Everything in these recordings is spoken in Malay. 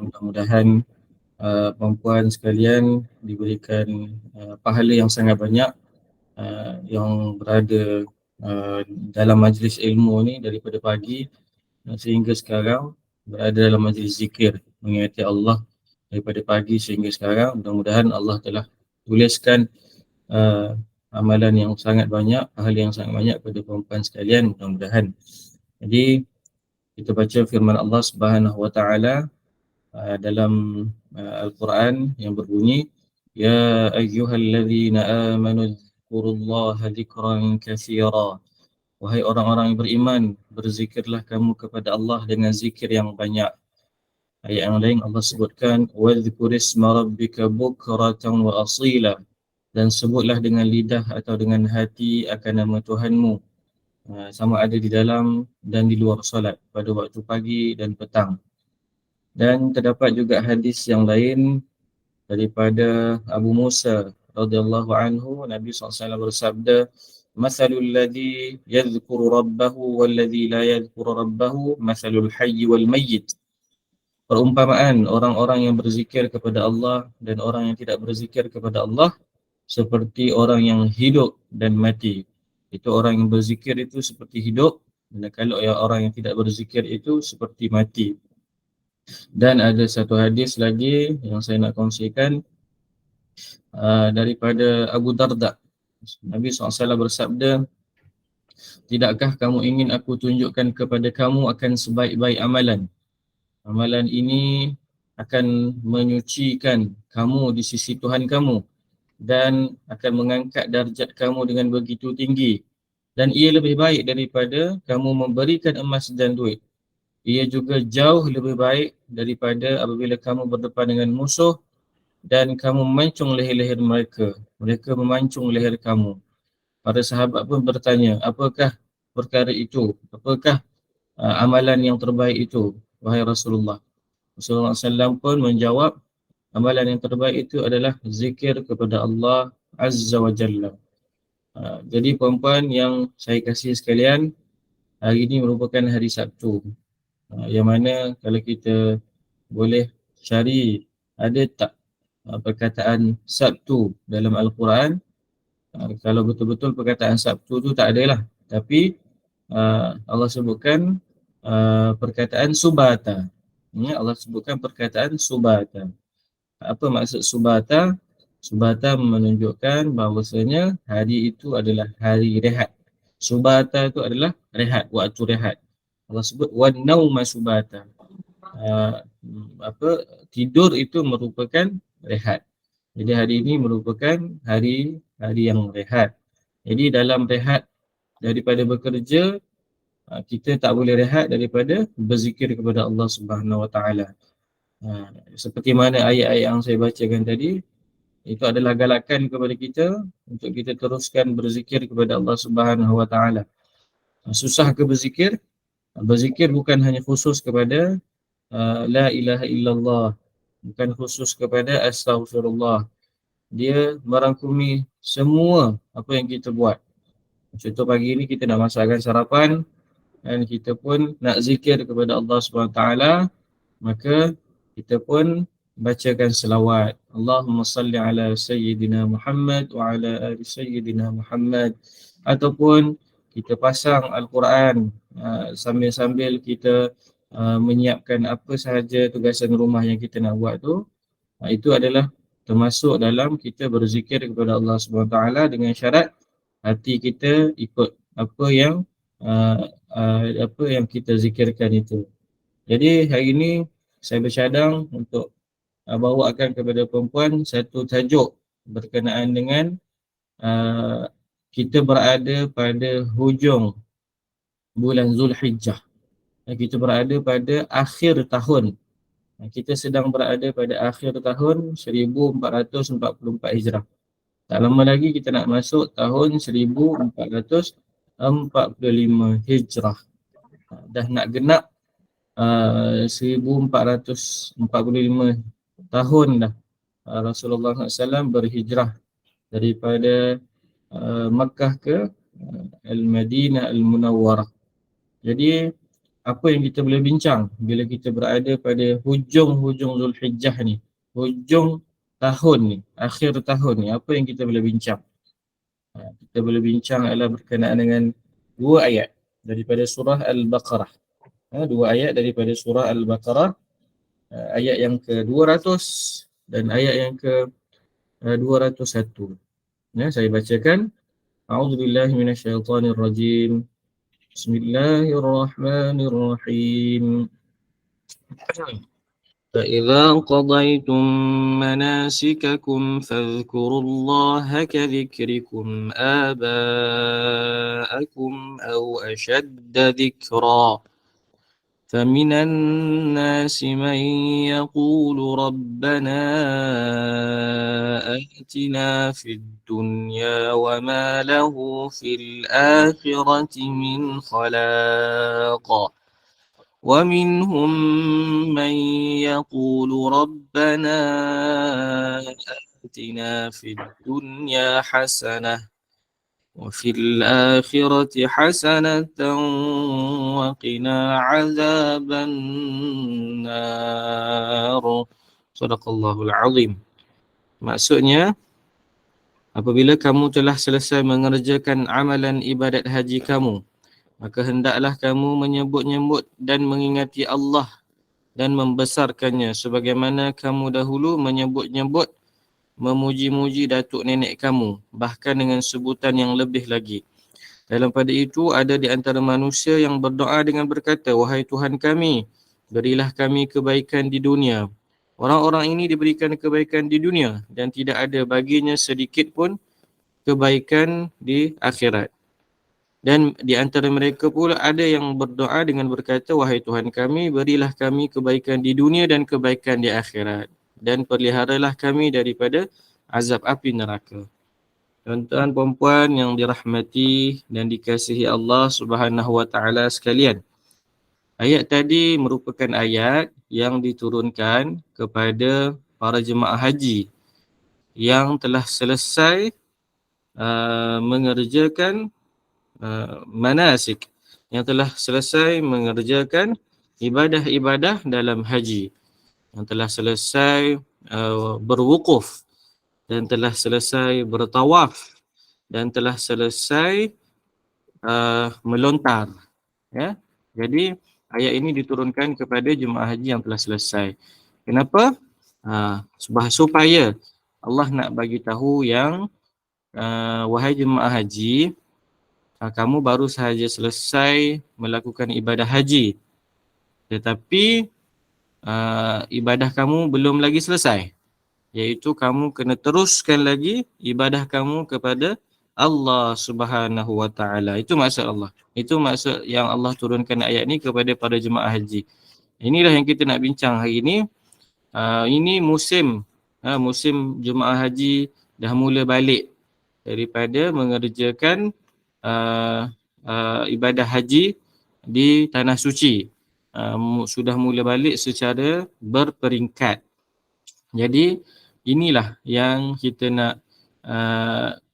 mudah-mudahan perempuan sekalian diberikan pahala yang sangat banyak yang berada dalam majlis ilmu ni daripada pagi sehingga sekarang, berada dalam majlis zikir mengingati Allah daripada pagi sehingga sekarang. Mudah-mudahan Allah telah tuliskan amalan yang sangat banyak, pahala yang sangat banyak kepada perempuan sekalian, mudah-mudahan. Jadi kita baca firman Allah Subhanahu wa taala dalam Al-Quran yang berbunyi, ya ayyuhallazina amanu dzkurullaha dzikran katsira. Wahai orang-orang yang beriman, berzikirlah kamu kepada Allah dengan zikir yang banyak. Ayat yang lain Allah sebutkan, wadhkurisma rabbika bukratan wa asila. Dan sebutlah dengan lidah atau dengan hati akan nama Tuhanmu, sama ada di dalam dan di luar solat, pada waktu pagi dan petang. Dan terdapat juga hadis yang lain daripada Abu Musa radhiyallahu anhu, Nabi SAW bersabda, Mathalul ladzi yadhkuru rabbahu wal ladzi la yadhkuru rabbahu mathalul hayy wal mayyit. Perumpamaan orang-orang yang berzikir kepada Allah dan orang yang tidak berzikir kepada Allah seperti orang yang hidup dan mati. Itu orang yang berzikir itu seperti hidup, dan kalau orang yang tidak berzikir itu seperti mati. Dan ada satu hadis lagi yang saya nak kongsikan daripada Abu Darda. Nabi SAW bersabda, tidakkah kamu ingin aku tunjukkan kepada kamu akan sebaik-baik amalan? Amalan ini akan menyucikan kamu di sisi Tuhan kamu dan akan mengangkat darjat kamu dengan begitu tinggi. Dan ia lebih baik daripada kamu memberikan emas dan duit. Ia juga jauh lebih baik daripada apabila kamu berdepan dengan musuh dan kamu memancung leher-leher mereka. Mereka memancung leher kamu. Para sahabat pun bertanya, apakah perkara itu? Apakah amalan yang terbaik itu, wahai Rasulullah? Rasulullah SAW pun menjawab, amalan yang terbaik itu adalah zikir kepada Allah Azza wa Jalla. Jadi perempuan yang saya kasih sekalian, hari ini merupakan hari Sabtu. Yang mana kalau kita boleh cari ada tak perkataan Sabtu dalam Al-Quran. Kalau betul-betul perkataan Sabtu tu tak ada lah. Tapi Allah sebutkan perkataan Subata. Allah sebutkan perkataan Subata. Apa maksud Subata? Subata menunjukkan bahawasanya hari itu adalah hari rehat. Subata itu adalah rehat, waktu rehat. Allah sebut wan-nauma subata. Tidur itu merupakan rehat. Jadi hari ini merupakan hari yang rehat. Jadi dalam rehat daripada bekerja, kita tak boleh rehat daripada berzikir kepada Allah Subhanahu Wa Taala. Seperti mana ayat-ayat yang saya bacakan tadi, itu adalah galakan kepada kita untuk kita teruskan berzikir kepada Allah Subhanahu Wa Taala. Susah ke berzikir? Berzikir bukan hanya khusus kepada la ilaha illallah, bukan khusus kepada astaghfirullah. Dia merangkumi semua apa yang kita buat. Contoh pagi ni kita nak masakkan sarapan dan kita pun nak zikir kepada Allah SWT, maka kita pun bacakan selawat. Allahumma salli ala Sayyidina Muhammad wa ala ali Sayyidina Muhammad. Ataupun kita pasang Al-Quran sambil-sambil kita menyiapkan apa sahaja tugasan rumah yang kita nak buat tu. Itu adalah termasuk dalam kita berzikir kepada Allah SWT dengan syarat hati kita ikut apa yang kita zikirkan itu. Jadi hari ini saya bercadang untuk bawakan kepada perempuan satu tajuk berkenaan dengan kita berada pada hujung bulan Zulhijjah. Kita berada pada akhir tahun. Kita sedang berada pada akhir tahun 1444 Hijrah. Tak lama lagi kita nak masuk tahun 1445 Hijrah. Dah nak genap 1445 tahun dah Rasulullah SAW berhijrah daripada Makkah ke Al-Madinah Al-Munawwarah. Jadi apa yang kita boleh bincang bila kita berada pada hujung-hujung Zulhijjah ni, hujung tahun ni, akhir tahun ni, apa yang kita boleh bincang? Kita boleh bincang adalah berkenaan dengan dua ayat daripada surah Al-Baqarah. Dua ayat daripada surah Al-Baqarah, ayat yang ke-200 dan ayat yang ke-201. Saya bacakan. A'udzubillahi minasyaitonirrajim. Bismillahirrahmanirrahim. فإذا قضيتم مناسككم فاذكروا الله كذكركم آباءكم أو أشد ذكرا فمن الناس من يقول ربنا آتنا في الدنيا وما له في الآخرة من خلاق ومنهم من يقول ربنا آتنا في الدنيا حسنة وفي الآخرة حسنة وقنا عذاب النار. Sadaqallahul Azim. Maksudnya, apabila kamu telah selesai mengerjakan amalan ibadat haji kamu, maka hendaklah kamu menyebut-nyebut dan mengingati Allah dan membesarkannya sebagaimana kamu dahulu menyebut-nyebut, memuji-muji datuk nenek kamu, bahkan dengan sebutan yang lebih lagi. Dalam pada itu ada di antara manusia yang berdoa dengan berkata, wahai Tuhan kami, berilah kami kebaikan di dunia. Orang-orang ini diberikan kebaikan di dunia dan tidak ada baginya sedikit pun kebaikan di akhirat. Dan di antara mereka pula ada yang berdoa dengan berkata, wahai Tuhan kami, berilah kami kebaikan di dunia dan kebaikan di akhirat. Dan peliharalah kami daripada azab api neraka. Tuan-tuan, puan-puan yang dirahmati dan dikasihi Allah Subhanahu Wa Taala sekalian. Ayat tadi merupakan ayat yang diturunkan kepada para jemaah haji yang telah selesai mengerjakan manasik, yang telah selesai mengerjakan ibadah-ibadah dalam haji, yang telah selesai berwukuf dan telah selesai bertawaf dan telah selesai melontar. Ya. Jadi ayat ini diturunkan kepada jemaah haji yang telah selesai. Kenapa? Supaya Allah nak bagi tahu yang wahai jemaah haji, kamu baru sahaja selesai melakukan ibadah haji, tetapi ibadah kamu belum lagi selesai, iaitu kamu kena teruskan lagi ibadah kamu kepada Allah Subhanahu Wa Taala. Itu maksud Allah. Itu maksud yang Allah turunkan ayat ni kepada para jemaah haji. Inilah yang kita nak bincang hari ini. Ini musim jemaah haji dah mula balik daripada mengerjakan ibadah haji di tanah suci. Sudah mula balik secara berperingkat. Jadi inilah yang kita nak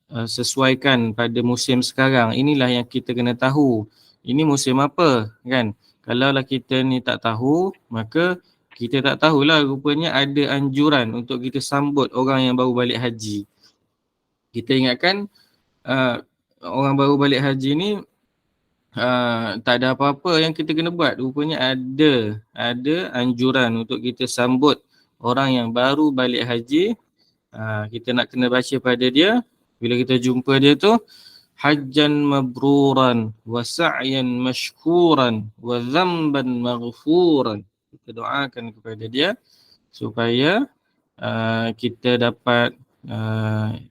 sesuaikan pada musim sekarang. Inilah yang kita kena tahu. Ini musim apa, kan? Kalaulah kita ni tak tahu, maka kita tak tahulah rupanya ada anjuran untuk kita sambut orang yang baru balik haji. Kita ingatkan orang baru balik haji ni tak ada apa-apa yang kita kena buat. Rupanya ada anjuran untuk kita sambut orang yang baru balik haji. Kita nak kena baca pada dia, bila kita jumpa dia tu, hajjan mabruran wa sa'yan mashkuran wa dhanban maghfuran. Kita doakan kepada dia supaya kita dapat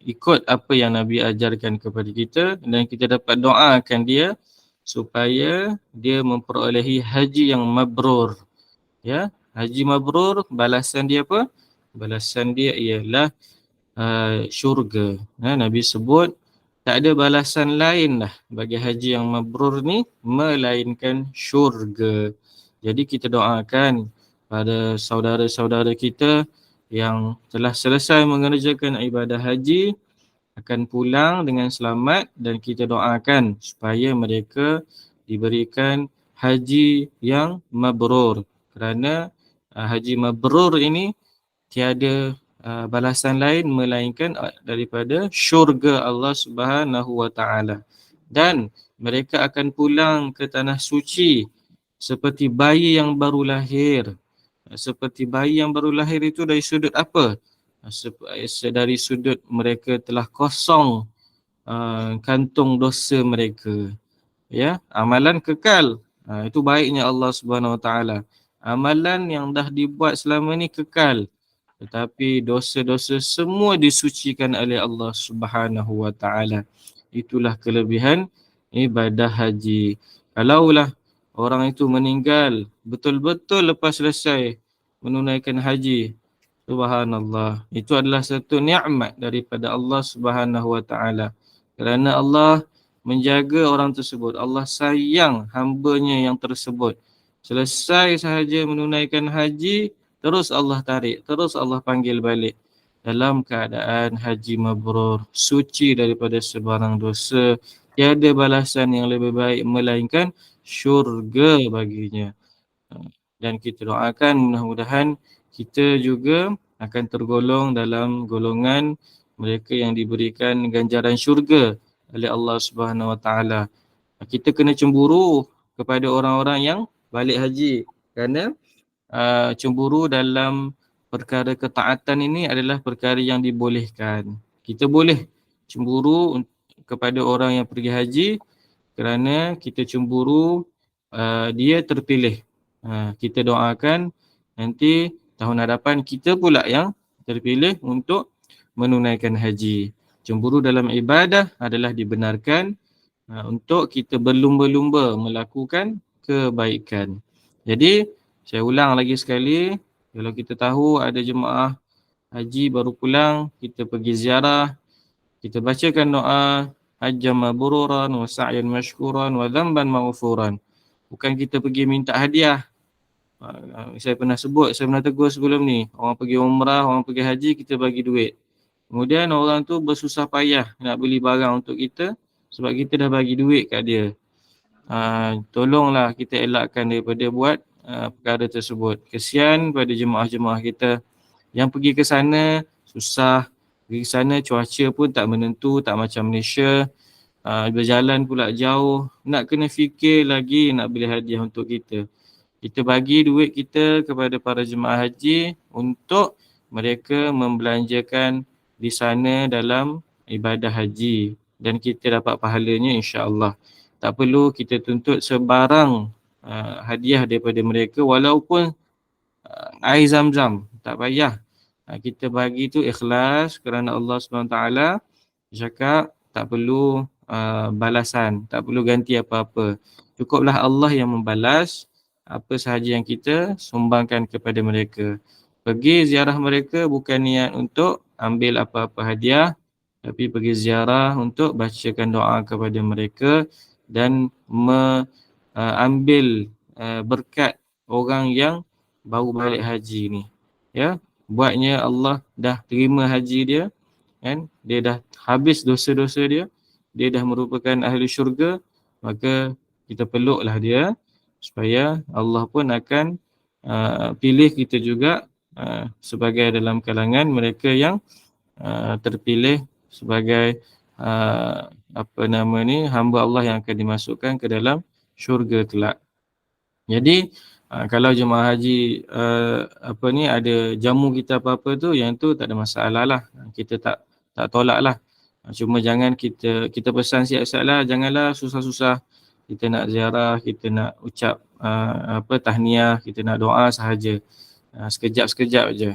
ikut apa yang Nabi ajarkan kepada kita, dan kita dapat doakan dia supaya dia memperolehi haji yang mabrur. Ya, haji mabrur, balasan dia apa? Balasan dia ialah syurga. Nabi sebut tak ada balasan lain lah bagi haji yang mabrur ni melainkan syurga. Jadi kita doakan pada saudara-saudara kita yang telah selesai mengerjakan ibadah haji akan pulang dengan selamat, dan kita doakan supaya mereka diberikan haji yang mabrur. Kerana haji mabrur ini tiada balasan lain melainkan daripada syurga Allah Subhanahu wa taala. Dan mereka akan pulang ke tanah suci seperti bayi yang baru lahir. Seperti bayi yang baru lahir itu dari sudut apa? Dari sudut mereka telah kosong kantung dosa mereka. Ya, amalan kekal. Itu baiknya Allah Subhanahu Wa Taala. Amalan yang dah dibuat selama ni kekal. Tetapi dosa-dosa semua disucikan oleh Allah Subhanahu Wa Taala. Itulah kelebihan ibadah haji. Kalaulah orang itu meninggal betul-betul lepas selesai menunaikan haji, subhanallah, itu adalah satu nikmat daripada Allah Subhanahu Wa Taala. Kerana Allah menjaga orang tersebut. Allah sayang hamba-Nya yang tersebut. Selesai sahaja menunaikan haji, terus Allah tarik, terus Allah panggil balik dalam keadaan haji mabrur, suci daripada sebarang dosa, tiada balasan yang lebih baik melainkan syurga baginya. Dan kita doakan mudah-mudahan kita juga akan tergolong dalam golongan mereka yang diberikan ganjaran syurga oleh Allah Subhanahu Wa Taala. Kita kena cemburu kepada orang-orang yang balik haji, kerana cemburu dalam perkara ketaatan ini adalah perkara yang dibolehkan. Kita boleh cemburu kepada orang yang pergi haji kerana kita cemburu dia terpilih. Kita doakan nanti tahun hadapan kita pula yang terpilih untuk menunaikan haji. Cemburu dalam ibadah adalah dibenarkan untuk kita berlumba-lumba melakukan kebaikan. Jadi, saya ulang lagi sekali, kalau kita tahu ada jemaah haji baru pulang, kita pergi ziarah, kita bacakan doa hajjan mabruran wa sa'yan mashkuran wa dhanban maghfuran. Bukan kita pergi minta hadiah. Saya pernah tegur sebelum ni, orang pergi umrah, orang pergi haji, kita bagi duit. Kemudian orang tu bersusah payah nak beli barang untuk kita sebab kita dah bagi duit kat dia. Tolonglah kita elakkan daripada buat perkara tersebut. Kesian pada jemaah-jemaah kita yang pergi ke sana susah, pergi ke sana cuaca pun tak menentu, tak macam Malaysia. Berjalan pula jauh, nak kena fikir lagi nak beli hadiah untuk kita. Kita bagi duit kita kepada para jemaah haji untuk mereka membelanjakan di sana dalam ibadah haji dan kita dapat pahalanya insya-Allah. Tak perlu kita tuntut sebarang hadiah daripada mereka walaupun air zam-zam, tak payah. Kita bagi tu ikhlas kerana Allah SWT cakap tak perlu balasan, tak perlu ganti apa-apa. Cukuplah Allah yang membalas apa sahaja yang kita sumbangkan kepada mereka. Pergi ziarah mereka bukan niat untuk ambil apa-apa hadiah, tapi pergi ziarah untuk bacakan doa kepada mereka dan ambil berkat orang yang baru balik haji ni. Ya, buatnya Allah dah terima haji dia, kan? Dia dah habis dosa-dosa dia, dia dah merupakan ahli syurga, maka kita peluklah dia supaya Allah pun akan pilih kita juga sebagai dalam kalangan mereka yang terpilih sebagai hamba Allah yang akan dimasukkan ke dalam syurga kelak. Jadi kalau jemaah haji ada jamu kita apa-apa tu, yang tu tak ada masalah lah. Kita tak tolak lah. Cuma jangan kita pesan siap-siap lah, janganlah susah-susah. Kita nak ziarah, kita nak ucap tahniah, kita nak doa sahaja. Sekejap-sekejap je.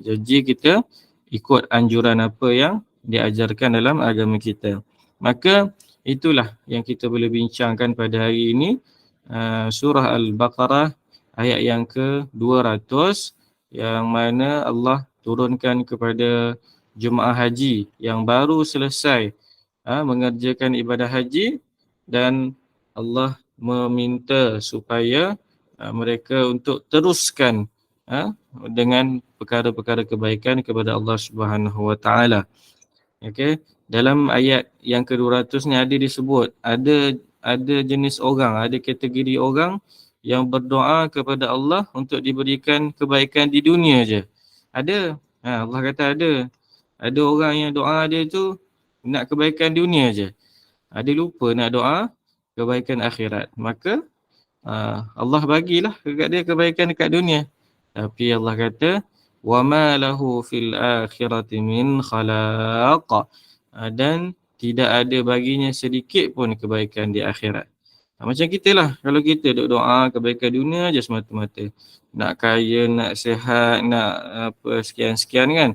Jadi kita ikut anjuran apa yang diajarkan dalam agama kita. Maka itulah yang kita boleh bincangkan pada hari ini. Surah Al-Baqarah ayat yang ke-200 yang mana Allah turunkan kepada jemaah haji yang baru selesai mengerjakan ibadah haji, dan Allah meminta supaya mereka untuk teruskan dengan perkara-perkara kebaikan kepada Allah Subhanahu Wa Taala. Okey, dalam ayat yang ke-200 ni ada disebut ada ada jenis orang, ada kategori orang yang berdoa kepada Allah untuk diberikan kebaikan di dunia je. Ada. Allah kata ada. Ada orang yang doa dia tu nak kebaikan dunia je. Dia lupa nak doa kebaikan akhirat. Maka Allah bagilah dekat dia kebaikan dekat dunia. Tapi Allah kata wa ma lahu fil akhirati min khalaq. Dan tidak ada baginya sedikit pun kebaikan di akhirat. Macam kita lah, kalau kita duk doa kebaikan dunia je semata-mata. Nak kaya, nak sihat, nak apa sekian-sekian kan.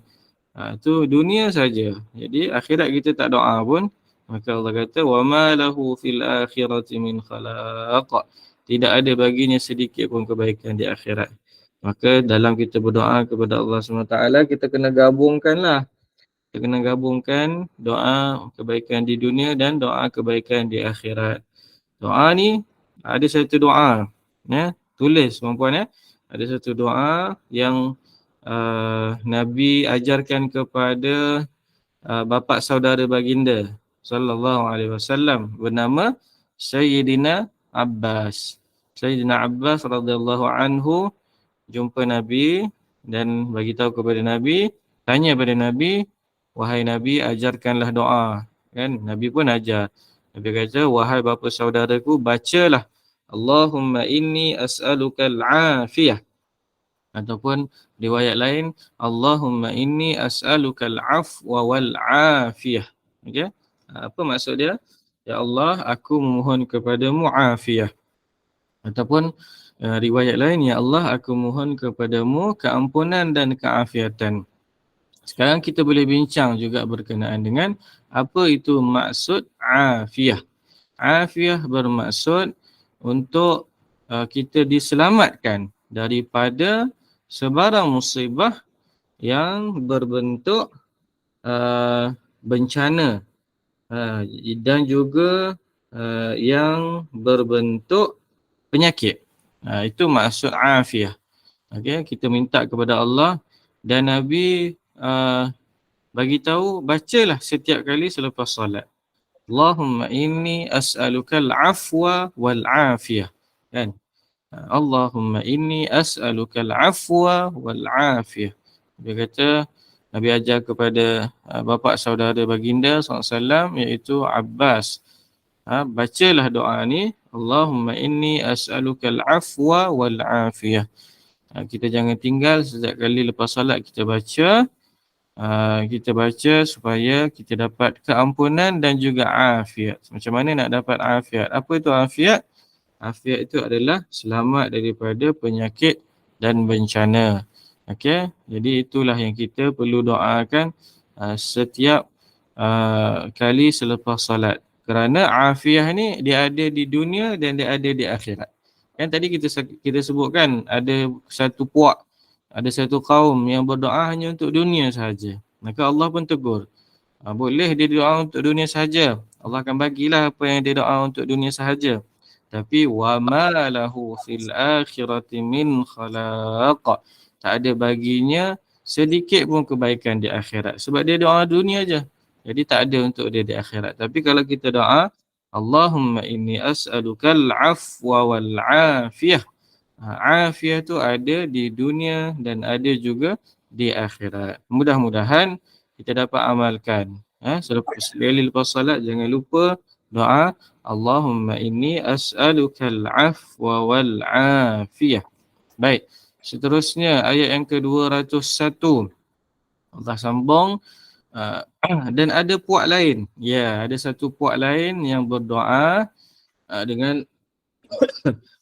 Tu dunia saja. Jadi akhirat kita tak doa pun, maka Allah kata wa ma lahu fil akhirati min khalaq. Tidak ada baginya sedikit pun kebaikan di akhirat. Maka dalam kita berdoa kepada Allah SWT, kita kena gabungkanlah. Kita kena gabungkan doa kebaikan di dunia dan doa kebaikan di akhirat. Doa ni ada satu doa, ya, tulis perempuan ya. Ada satu doa yang Nabi ajarkan kepada bapa saudara baginda sallallahu alaihi wasallam bernama Sayyidina Abbas. Sayyidina Abbas radhiyallahu anhu jumpa Nabi dan bagi tahu kepada Nabi, tanya pada Nabi, wahai Nabi, ajarkanlah doa. Kan Nabi pun ajar. Nabi kata, wahai bapa saudaraku, bacalah Allahumma inni as'alukal afiyah. Ataupun riwayat lain, Allahumma inni as'alukal afwa wal afiyah. Okey? Apa maksud dia? Ya Allah, aku memohon kepadamu afiyah. Ataupun riwayat lain, ya Allah, aku mohon kepadamu keampunan dan keafiatan. Sekarang kita boleh bincang juga berkenaan dengan apa itu maksud afiyah. Afiyah bermaksud untuk kita diselamatkan daripada sebarang musibah yang berbentuk bencana dan juga yang berbentuk penyakit. Itu maksud afiyah. Okay, kita minta kepada Allah dan Nabi bagi tahu, bacalah setiap kali selepas solat. Allahumma inni as'alukal afwa wal afiyah. Kan? Allahumma inni as'alukal afwa wal afiyah. Dia kata, Nabi ajar kepada bapa saudara baginda SAW iaitu Abbas. Bacalah doa ni, Allahumma inni as'alukal afwa wal afiyah. Kita jangan tinggal setiap kali lepas solat kita baca. Kita baca supaya kita dapat keampunan dan juga afiat. Macam mana nak dapat afiat? Apa itu afiat? Afiat itu adalah selamat daripada penyakit dan bencana. Okey, jadi itulah yang kita perlu doakan setiap kali selepas solat. Kerana afiat ni dia ada di dunia dan dia ada di akhirat. Kan tadi kita sebutkan ada satu puak, ada satu kaum yang berdoa hanya untuk dunia sahaja. Maka Allah pun tegur. Boleh dia doa untuk dunia sahaja. Allah akan bagilah apa yang dia doa untuk dunia sahaja. Tapi wa ma lahu fil akhirati min khalaq. Tak ada baginya sedikit pun kebaikan di akhirat. Sebab dia doa dunia je. Jadi tak ada untuk dia di akhirat. Tapi kalau kita doa, Allahumma inni as'alukal afwa wal afiyah. Afiyah tu ada di dunia dan ada juga di akhirat. Mudah-mudahan kita dapat amalkan. Selepas salat jangan lupa doa Allahumma inni as'alukal afwa wal afiyah. Baik. Seterusnya ayat yang ke-201. Allah sambung dan ada puak lain. Ya, ada satu puak lain yang berdoa dengan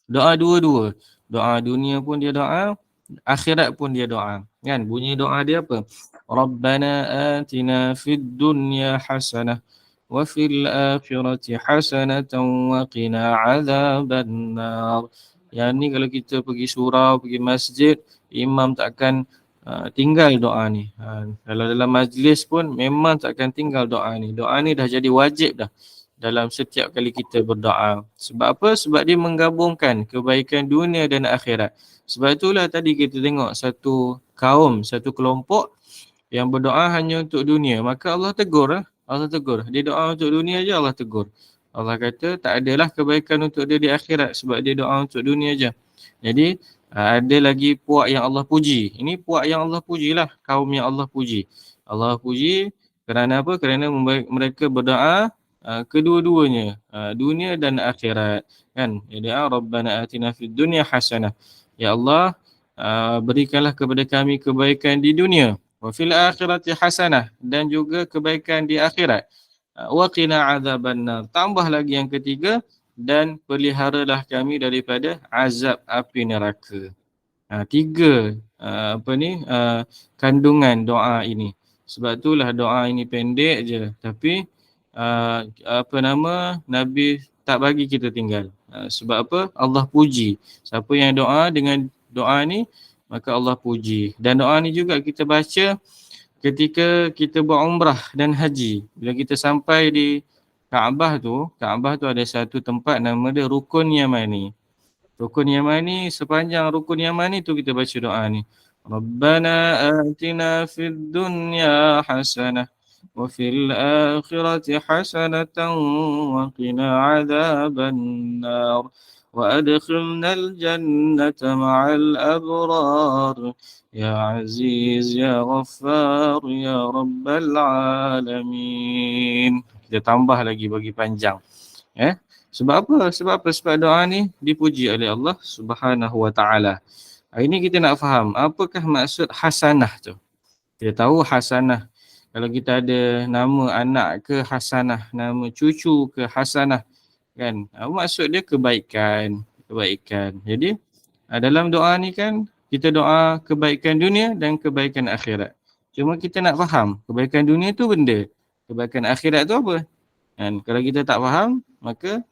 doa dua-dua. Doa dunia pun dia doa, akhirat pun dia doa. Kan bunyi doa dia apa? Rabbana atina fid dunya hasanah wa fil akhirati hasanatan wa qina adzabannar. Yang ni kalau kita pergi surau, pergi masjid, imam takkan tinggal doa ni. Kalau dalam majlis pun memang takkan tinggal doa ni. Doa ni dah jadi wajib dah dalam setiap kali kita berdoa. Sebab apa? Sebab dia menggabungkan kebaikan dunia dan akhirat. Sebab itulah tadi kita tengok satu kaum, satu kelompok yang berdoa hanya untuk dunia. Maka Allah tegur. Allah tegur. Dia doa untuk dunia je Allah tegur. Allah kata tak adalah kebaikan untuk dia di akhirat sebab dia doa untuk dunia je. Jadi ada lagi puak yang Allah puji. Ini puak yang Allah pujilah, kaum yang Allah puji. Allah puji kerana apa? Kerana mereka berdoa kedua-duanya, dunia dan akhirat. Kan? Jadi Rabbana atina fid dunya hasanah. Ya Allah, berikanlah kepada kami kebaikan di dunia. Wa fil akhirati hasanah, dan juga kebaikan di akhirat. Wa qina adzabannar. Tambah lagi yang ketiga, dan peliharalah kami daripada azab api neraka. Tiga kandungan doa ini. Sebab itulah doa ini pendek je, tapi Nabi tak bagi kita tinggal. Sebab apa? Allah puji. Siapa yang doa dengan doa ni, maka Allah puji. Dan doa ni juga kita baca ketika kita buat umrah dan haji. Bila kita sampai di Kaabah tu ada satu tempat nama dia Rukun Yamani. Rukun Yamani, sepanjang Rukun Yamani tu kita baca doa ni. Rabbana atina fid dunya hasanah wa fil akhirati hasanatan wa qina adzaban nar wa adkhilnal jannata ma'al abrar ya aziz ya ghaffar ya rabbal alamin. Kita tambah lagi bagi panjang. Sebab apa? Sebab doa ni dipuji oleh Allah Subhanahu Wa Taala. Hari ni kita nak faham apakah maksud hasanah tu. Kita tahu hasanah. Kalau kita ada nama anak ke hasanah, nama cucu ke hasanah, kan? Maksud dia kebaikan. Jadi dalam doa ni kan kita doa kebaikan dunia dan kebaikan akhirat. Cuma kita nak faham kebaikan dunia tu benda, kebaikan akhirat tu apa? Kan? Kalau kita tak faham, maka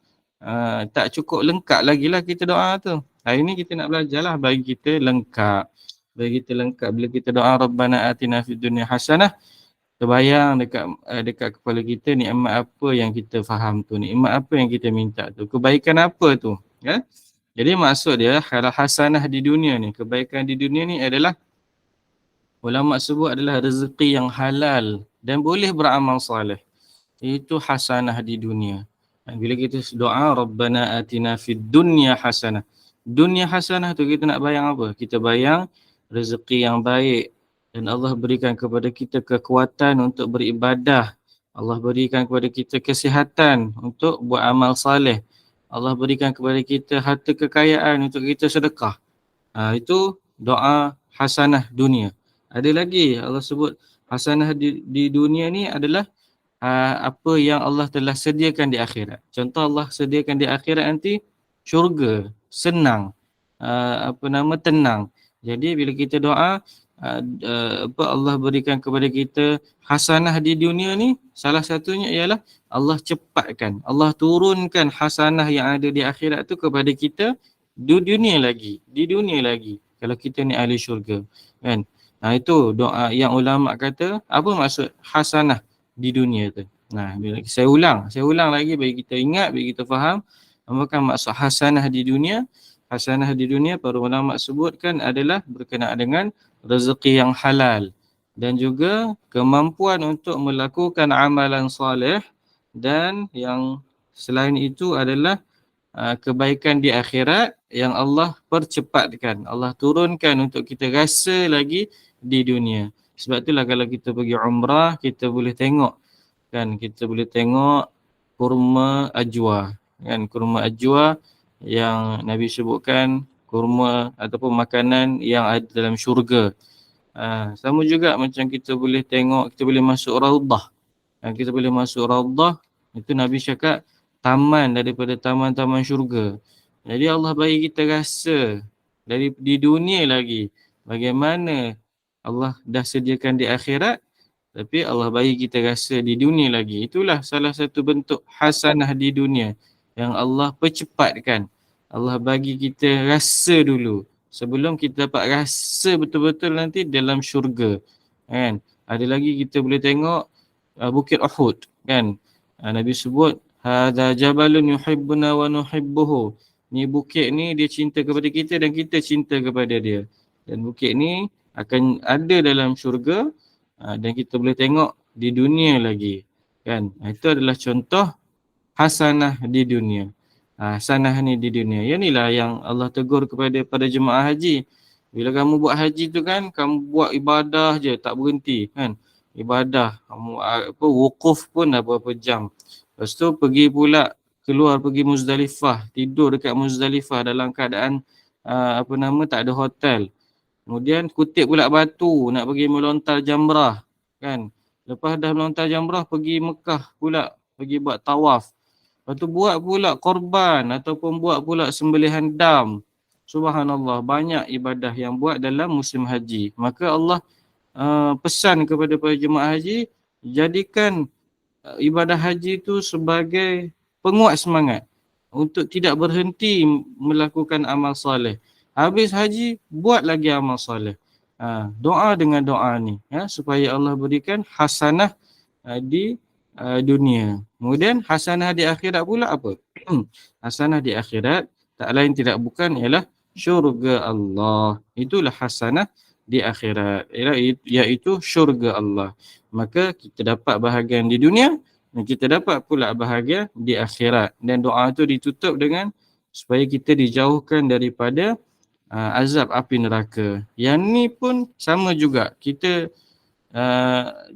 tak cukup lengkap lagi lah kita doa tu. Hari ni kita nak belajar lah bagi kita lengkap. Bila kita doa Rabbana atina fid dunya hasanah, terbayang dekat kepala kita nikmat apa yang kita faham tu, nikmat apa yang kita minta tu, kebaikan apa tu, ya. Jadi maksud dia kalau hasanah di dunia ni, kebaikan di dunia ni adalah ulama sebut adalah rezeki yang halal dan boleh beramal soleh. Itu hasanah di dunia. Bila kita doa Rabbana atina fid dunya hasanah. Dunia hasanah tu kita nak bayang apa? Kita bayang rezeki yang baik dan Allah berikan kepada kita kekuatan untuk beribadah. Allah berikan kepada kita kesihatan untuk buat amal saleh. Allah berikan kepada kita harta kekayaan untuk kita sedekah. Itu doa hasanah dunia. Ada lagi Allah sebut hasanah di dunia ni adalah apa yang Allah telah sediakan di akhirat. Contoh Allah sediakan di akhirat nanti syurga, senang, tenang. Jadi bila kita doa Allah berikan kepada kita hasanah di dunia ni, salah satunya ialah Allah cepatkan, Allah turunkan hasanah yang ada di akhirat tu kepada kita di dunia lagi. Kalau kita ni ahli syurga, kan? Itu doa yang ulama kata apa maksud hasanah di dunia tu. Bila saya ulang lagi bagi kita ingat, bagi kita faham apakah maksud hasanah di dunia. Hasanah di dunia para ulama sebutkan adalah berkenaan dengan rezeki yang halal dan juga kemampuan untuk melakukan amalan soleh, dan yang selain itu adalah kebaikan di akhirat yang Allah percepatkan, Allah turunkan untuk kita rasa lagi di dunia. Sebab itulah kalau kita pergi umrah, kita boleh tengok kurma ajwa, kan? Kurma ajwa yang Nabi sebutkan kurma ataupun makanan yang ada dalam syurga. Sama juga macam kita boleh tengok, kita boleh masuk raudah. Kita boleh masuk raudah, itu Nabi cakap taman daripada taman-taman syurga. Jadi Allah bagi kita rasa di dunia lagi bagaimana Allah dah sediakan di akhirat, tapi Allah bagi kita rasa di dunia lagi. Itulah salah satu bentuk hasanah di dunia yang Allah percepatkan. Allah bagi kita rasa dulu sebelum kita dapat rasa betul-betul nanti dalam syurga, kan? Ada lagi kita boleh tengok Bukit Uhud, kan? Nabi sebut hadza jabalun yuhibbuna wa nuhibbuhu. Ni bukit ni dia cinta kepada kita dan kita cinta kepada dia. Dan bukit ni akan ada dalam syurga dan kita boleh tengok di dunia lagi, kan? Itu adalah contoh hasanah di dunia. Hasanah ni di dunia. Yang inilah yang Allah tegur kepada pada jemaah haji. Bila kamu buat haji tu kan, kamu buat ibadah je, tak berhenti kan. Ibadah, kamu wukuf pun dah berapa jam. Lepas tu pergi pula keluar pergi Muzdalifah, tidur dekat Muzdalifah dalam keadaan tak ada hotel. Kemudian kutip pula batu nak pergi melontar jamrah kan. Lepas dah melontar jamrah pergi Mekah pula, pergi buat tawaf. Lepas tu buat pula korban ataupun buat pula sembelihan dam. Subhanallah, banyak ibadah yang buat dalam musim haji. Maka Allah pesan kepada para jemaah haji, jadikan ibadah haji itu sebagai penguat semangat untuk tidak berhenti melakukan amal soleh. Habis haji, buat lagi amal soleh. Doa dengan doa ni supaya Allah berikan hasanah di dunia. Kemudian hasanah di akhirat pula apa? Hasanah di akhirat tak lain tidak bukan ialah syurga Allah. Itulah hasanah di akhirat, iaitu syurga Allah. Maka kita dapat bahagian di dunia dan kita dapat pula bahagian di akhirat. Dan doa itu ditutup dengan supaya kita dijauhkan daripada azab api neraka. Yang ni pun sama juga. Kita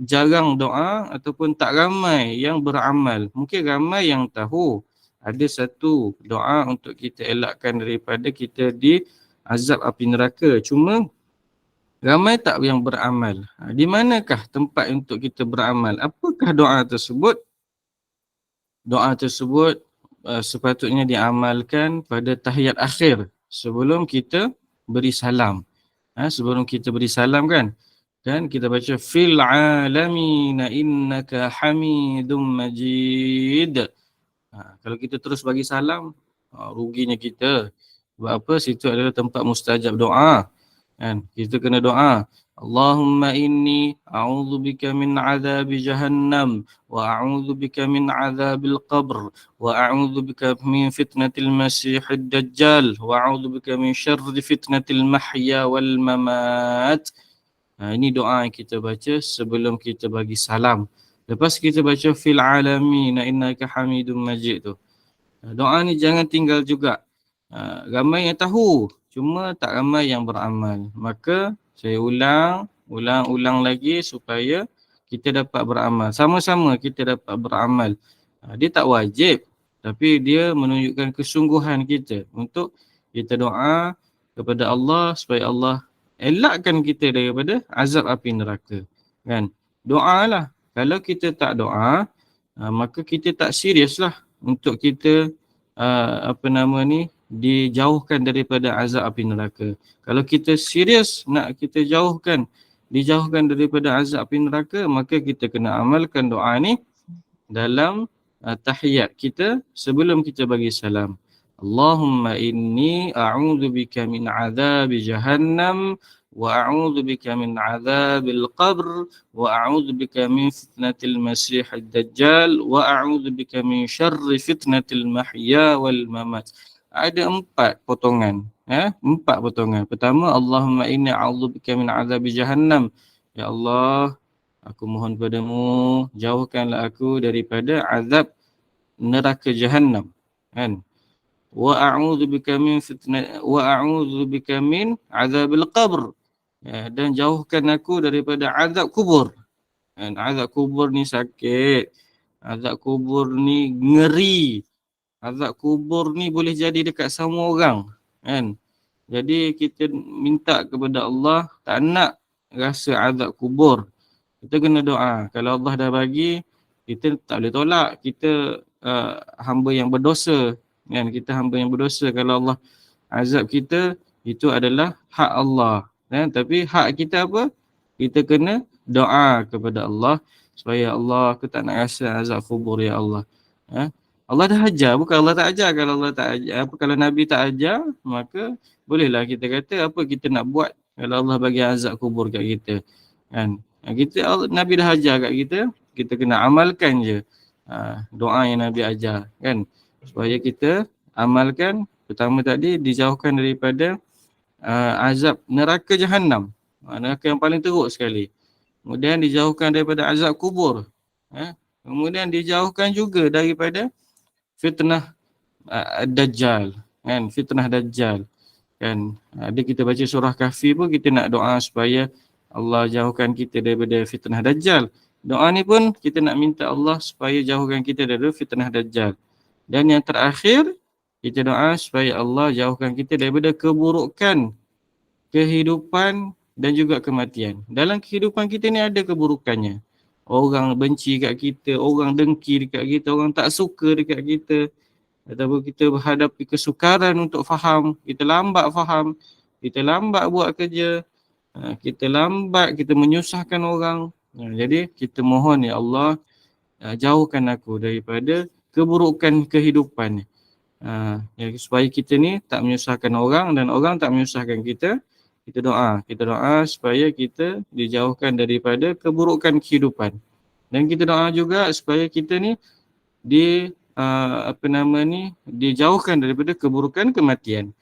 jarang doa ataupun tak ramai yang beramal. Mungkin ramai yang tahu ada satu doa untuk kita elakkan daripada kita di azab api neraka. Cuma ramai tak yang beramal. Di manakah tempat untuk kita beramal? Apakah doa tersebut? Doa tersebut sepatutnya diamalkan pada tahiyat akhir sebelum kita beri salam. Sebelum kita beri salam kan kita baca fil alamin innaka hamidum majid. Kalau kita terus bagi salam, ruginya kita. Sebab apa? Situ adalah tempat mustajab doa. Kan? Kita kena doa. Allahumma inni a'udzubika min azabi jahannam wa a'udzubika min azabil qabr wa a'udzubika min fitnatil masiihid dajjal wa a'udzubika min syarri fitnatil mahya wal mamat. Ini doa yang kita baca sebelum kita bagi salam. Lepas kita baca fil alamin innaka hamidum majid tu. Doa ni jangan tinggal juga. Ramai yang tahu, cuma tak ramai yang beramal. Maka saya ulang lagi supaya kita dapat beramal. Sama-sama kita dapat beramal. Dia tak wajib, tapi dia menunjukkan kesungguhan kita untuk kita doa kepada Allah supaya Allah elakkan kita daripada azab api neraka. Kan? Doalah. Kalau kita tak doa, maka kita tak serius lah untuk kita dijauhkan daripada azab api neraka. Kalau kita serius nak kita dijauhkan daripada azab api neraka, maka kita kena amalkan doa ni dalam tahiyat kita sebelum kita bagi salam. Allahumma inni a'udzubika min azabi jahannam wa a'udzubika min azabil qabr wa a'udzubika min fitnatil masiihid dajjal wa a'udzubika min syarri fitnatil mahya wal mamat. Ada 4 potongan. 4 potongan. Pertama, Allahumma inni a'udzubika min azabi jahannam. Ya Allah, aku mohon padamu, jauhkanlah aku daripada azab neraka jahannam. Kan? Wa a'udzubika min azabil qabr. Dan jauhkan aku daripada azab kubur. Kan? Azab kubur ni sakit. Azab kubur ni ngeri. Azab kubur ni boleh jadi dekat semua orang. Kan? Jadi kita minta kepada Allah tak nak rasa azab kubur. Kita kena doa. Kalau Allah dah bagi, kita tak boleh tolak. Kita hamba yang berdosa. Kan? Kita hamba yang berdosa. Kalau Allah azab kita, itu adalah hak Allah. Kan? Tapi hak kita apa? Kita kena doa kepada Allah supaya Allah, aku tak nak rasa azab kubur ya Allah. Allah dah ajar, bukan Allah tak ajar. Kalau Allah tak ajar, kalau Nabi tak ajar, maka bolehlah kita kata apa kita nak buat kalau Allah bagi azab kubur kat kita. Kan? Nabi dah ajar kat kita kena amalkan je doa yang Nabi ajar, kan? Supaya kita amalkan. Pertama tadi, dijauhkan daripada azab neraka jahannam, neraka yang paling teruk sekali. Kemudian dijauhkan daripada azab kubur. Kemudian dijauhkan juga daripada fitnah Dajjal, kan, fitnah Dajjal, kan. Ada kita baca surah Kahfi pun kita nak doa supaya Allah jauhkan kita daripada fitnah Dajjal. Doa ni pun kita nak minta Allah supaya jauhkan kita daripada fitnah Dajjal. Dan yang terakhir, kita doa supaya Allah jauhkan kita daripada keburukan kehidupan dan juga kematian. Dalam kehidupan kita ni ada keburukannya. Orang benci kat kita, orang dengki dekat kita, orang tak suka dekat kita. Ataupun kita berhadapi kesukaran untuk faham, kita lambat faham, kita lambat buat kerja, kita lambat, kita menyusahkan orang. Jadi kita mohon ya Allah, jauhkan aku daripada keburukan kehidupan ni. Supaya kita ni tak menyusahkan orang dan orang tak menyusahkan kita. Kita doa supaya kita dijauhkan daripada keburukan kehidupan. Dan kita doa juga supaya kita ni dijauhkan daripada keburukan kematian.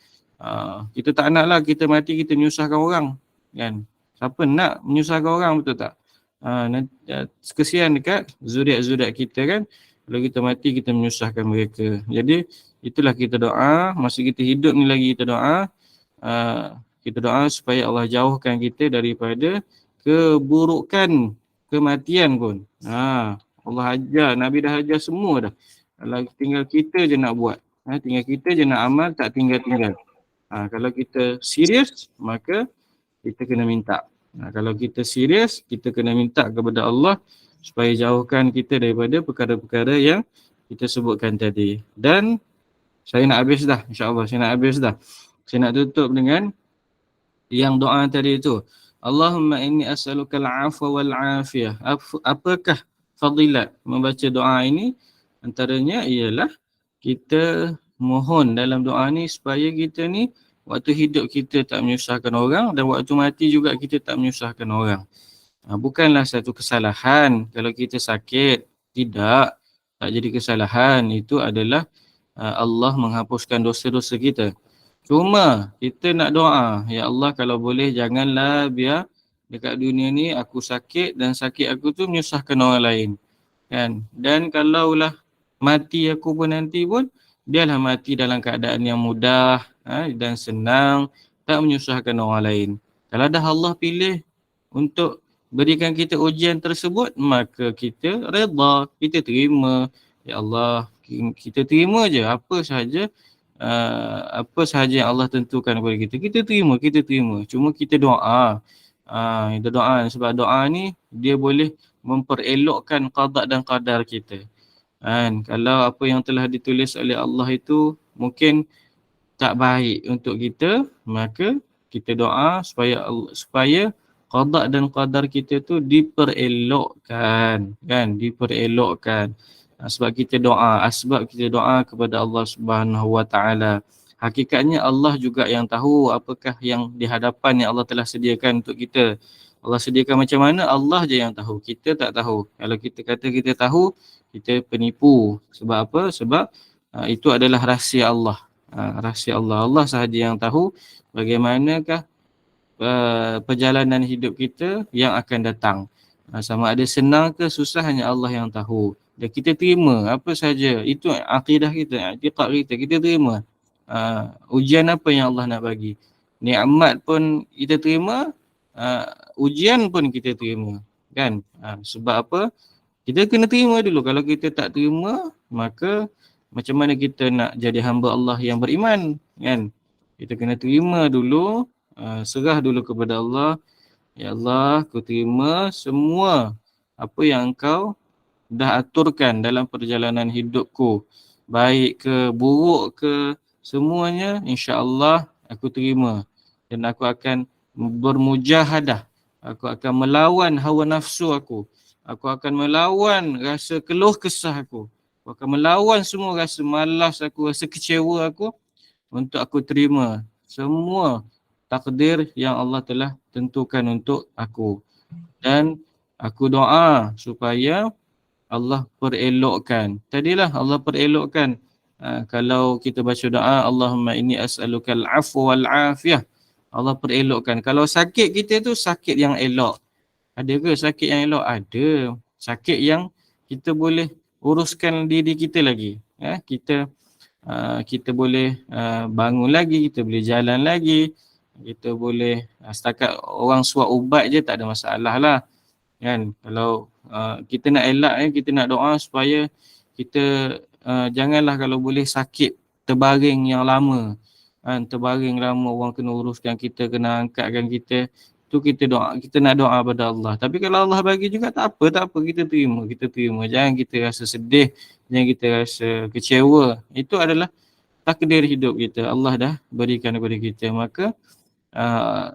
Kita tak naklah kita mati kita menyusahkan orang, kan? Siapa nak menyusahkan orang, betul tak? Kesian dekat zuriat-zuriat kita, kan? Kalau kita mati kita menyusahkan mereka. Jadi itulah kita doa, masa kita hidup ni lagi kita doa supaya Allah jauhkan kita daripada keburukan kematian pun. Allah ajar, Nabi dah ajar semua dah. Kalau tinggal kita je nak buat, tinggal kita je nak amal, tak tinggal-tinggal. Kalau kita serius, maka kita kena minta. Kalau kita serius, kita kena minta kepada Allah supaya jauhkan kita daripada perkara-perkara yang kita sebutkan tadi. Dan saya nak habis dah, insya-Allah saya nak habis dah. Saya nak tutup dengan yang doa tadi itu. Allahumma inni as'alukal afwa wal afiyah. Apakah fadilat membaca doa ini? Antaranya ialah kita mohon dalam doa ni supaya kita ni waktu hidup kita tak menyusahkan orang dan waktu mati juga kita tak menyusahkan orang. Bukanlah satu kesalahan kalau kita sakit, tidak, tak jadi kesalahan. Itu adalah Allah menghapuskan dosa-dosa kita. Cuma kita nak doa, ya Allah kalau boleh janganlah biar dekat dunia ni aku sakit dan sakit aku tu menyusahkan orang lain, kan? Dan kalaulah mati aku pun nanti pun biarlah mati dalam keadaan yang mudah dan senang, tak menyusahkan orang lain. Kalau dah Allah pilih untuk berikan kita ujian tersebut, maka kita redha, kita terima. Ya Allah, kita terima je apa sahaja yang Allah tentukan kepada kita. Kita terima. Cuma kita doa. Kita doa sebab doa ni dia boleh memperelokkan qada dan qadar kita. Kalau apa yang telah ditulis oleh Allah itu mungkin tak baik untuk kita, maka kita doa supaya qada dan qadar kita tu diperelokkan, kan? Diperelokkan. Sebab kita doa kepada Allah Subhanahu Wa Taala. Hakikatnya Allah juga yang tahu apakah yang di hadapan yang Allah telah sediakan untuk kita. Allah sediakan macam mana, Allah je yang tahu. Kita tak tahu. Kalau kita kata kita tahu, kita penipu. Sebab apa? Sebab itu adalah rahsia Allah. Rahsia Allah. Allah sahaja yang tahu bagaimanakah perjalanan hidup kita yang akan datang. Sama ada senang ke susah, hanya Allah yang tahu. Dan kita terima apa saja. Itu akidah kita, i'tiqad kita terima. Ujian apa yang Allah nak bagi. Nikmat pun kita terima, ujian pun kita terima, kan? Sebab apa? Kita kena terima dulu. Kalau kita tak terima, maka macam mana kita nak jadi hamba Allah yang beriman, kan? Kita kena terima dulu, serah dulu kepada Allah. Ya Allah, aku terima semua apa yang Engkau dah aturkan dalam perjalanan hidupku. Baik ke, buruk ke, semuanya insya-Allah aku terima. Dan aku akan bermujahadah. Aku akan melawan hawa nafsu aku. Aku akan melawan rasa keluh kesah aku. Aku akan melawan semua rasa malas aku, rasa kecewa aku, untuk aku terima semua takdir yang Allah telah tentukan untuk aku. Dan aku doa supaya Allah perelokkan. Tadilah Allah perelokkan. Kalau kita baca doa, Allahumma inni as'alukal afwa wal afiyah. Allah perelokkan. Kalau sakit kita tu sakit yang elok. Ada ke sakit yang elok? Ada. Sakit yang kita boleh uruskan diri kita lagi. Kita boleh bangun lagi, kita boleh jalan lagi, kita boleh setakat orang suap ubat je tak ada masalah lah kan. Kalau kita nak elak kita nak doa supaya kita janganlah kalau boleh sakit terbaring yang lama kan, terbaring lama orang kena uruskan kita, kena angkatkan kita, tu kita doa, kita nak doa pada Allah. Tapi kalau Allah bagi juga tak apa kita terima. Jangan kita rasa sedih, jangan kita rasa kecewa. Itu adalah takdir hidup kita, Allah dah berikan kepada kita. Maka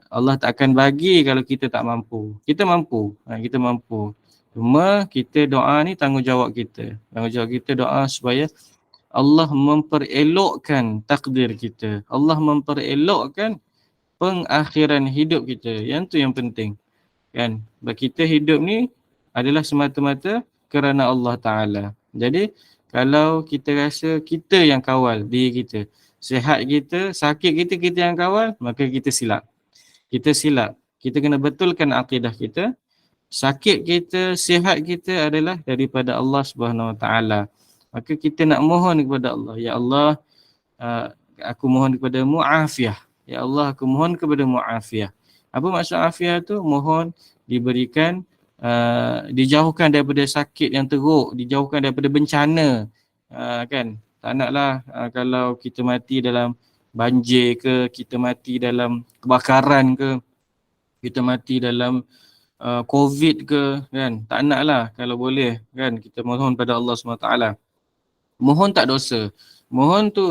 Allah tak akan bagi kalau kita tak mampu. Kita mampu. Kita mampu. Cuma kita doa ni tanggungjawab kita. Tanggungjawab kita doa supaya Allah memperelokkan takdir kita. Allah memperelokkan pengakhiran hidup kita. Yang tu yang penting. Kan? Bagi kita hidup ni adalah semata-mata kerana Allah Ta'ala. Jadi kalau kita rasa kita yang kawal diri kita, sihat kita, sakit kita yang kawal, maka kita silap. Kita kena betulkan akidah kita. Sakit kita, sihat kita adalah daripada Allah Subhanahu Wa Taala. Maka kita nak mohon kepada Allah, ya Allah, aku mohon kepadamu afiah. Ya Allah, aku mohon kepadamu afiah. Apa maksud afiah tu? Mohon diberikan, dijauhkan daripada sakit yang teruk, dijauhkan daripada bencana, kan? Tak naklah kalau kita mati dalam banjir ke, kita mati dalam kebakaran ke, kita mati dalam COVID ke, kan? Tak naklah kalau boleh, kan? Kita mohon pada Allah SWT. Mohon tak dosa. Mohon tu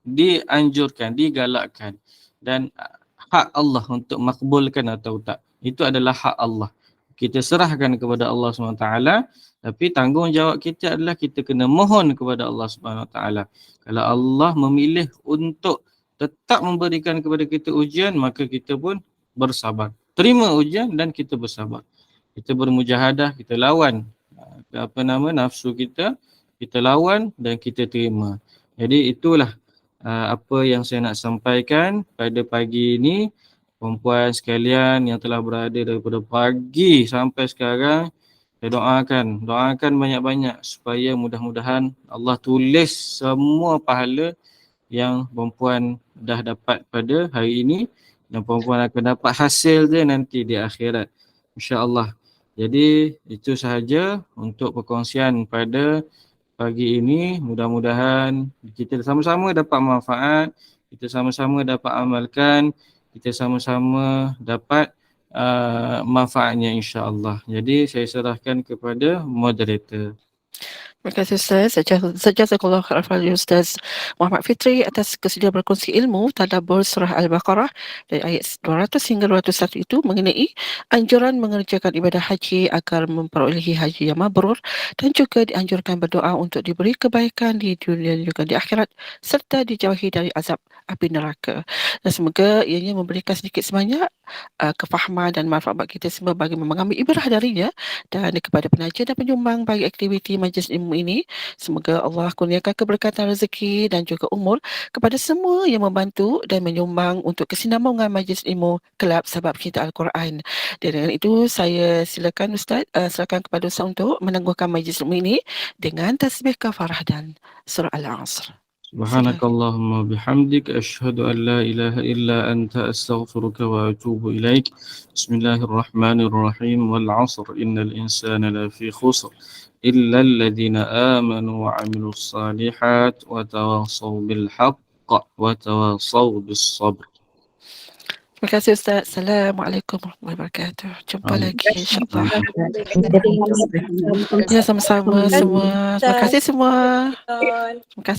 dianjurkan, digalakkan, dan hak Allah untuk makbulkan atau tak. Itu adalah hak Allah. Kita serahkan kepada Allah SWT, tapi tanggungjawab kita adalah kita kena mohon kepada Allah SWT. Kalau Allah memilih untuk tetap memberikan kepada kita ujian, maka kita pun bersabar. Terima ujian dan kita bersabar. Kita bermujahadah, kita lawan nafsu kita lawan dan kita terima. Jadi itulah apa yang saya nak sampaikan pada pagi ini. Perempuan sekalian yang telah berada daripada pagi sampai sekarang, saya doakan banyak-banyak supaya mudah-mudahan Allah tulis semua pahala yang perempuan dah dapat pada hari ini, dan perempuan akan dapat hasil dia nanti di akhirat, insya-Allah. Jadi itu sahaja untuk perkongsian pada pagi ini. Mudah-mudahan kita sama-sama dapat manfaat, kita sama-sama dapat amalkan, kita sama-sama dapat manfaatnya, insya-Allah. Jadi saya serahkan kepada moderator. Terima kasih Ustaz. Jazakallah khairan Ustaz Muhammad Fitri atas kesedia berkongsi ilmu tadabbur surah Al-Baqarah dari ayat 200 hingga 201 itu mengenai anjuran mengerjakan ibadah haji agar memperolehi haji yang mabrur, dan juga dianjurkan berdoa untuk diberi kebaikan di dunia dan juga di akhirat, serta dijauhi dari azab api neraka. Dan semoga ianya memberikan sedikit sebanyak kefahaman dan manfaat bagi kita semua bagi mengambil ibrah darinya. Dan kepada penaja dan penyumbang bagi aktiviti majlis ilmu ini, semoga Allah kurniakan keberkatan rezeki dan juga umur kepada semua yang membantu dan menyumbang untuk kesinambungan majlis ilmu Kelab Sahabat Cinta Al-Quran. Dan dengan itu saya silakan silakan kepada Ustaz untuk menangguhkan majlis ilmu ini dengan tasbih kafarah dan surah Al-Asr. Subhanakallahumma bihamdik asyhadu an la ilaha illa anta astaghfiruka wa atubu ilaik. Bismillahirrahmanirrahim. Wal 'asr innal insana lafi khusr illa alladhina amanu wa 'amilus salihat wa tawassaw bil haqq wa tawassaw bis sabr. Terima kasih Ustaz. Assalamualaikum warahmatullahi wabarakatuh. Jumpa lagi insya-Allah. Ya, sama-sama semua. Terima kasih semua. Terima kasih.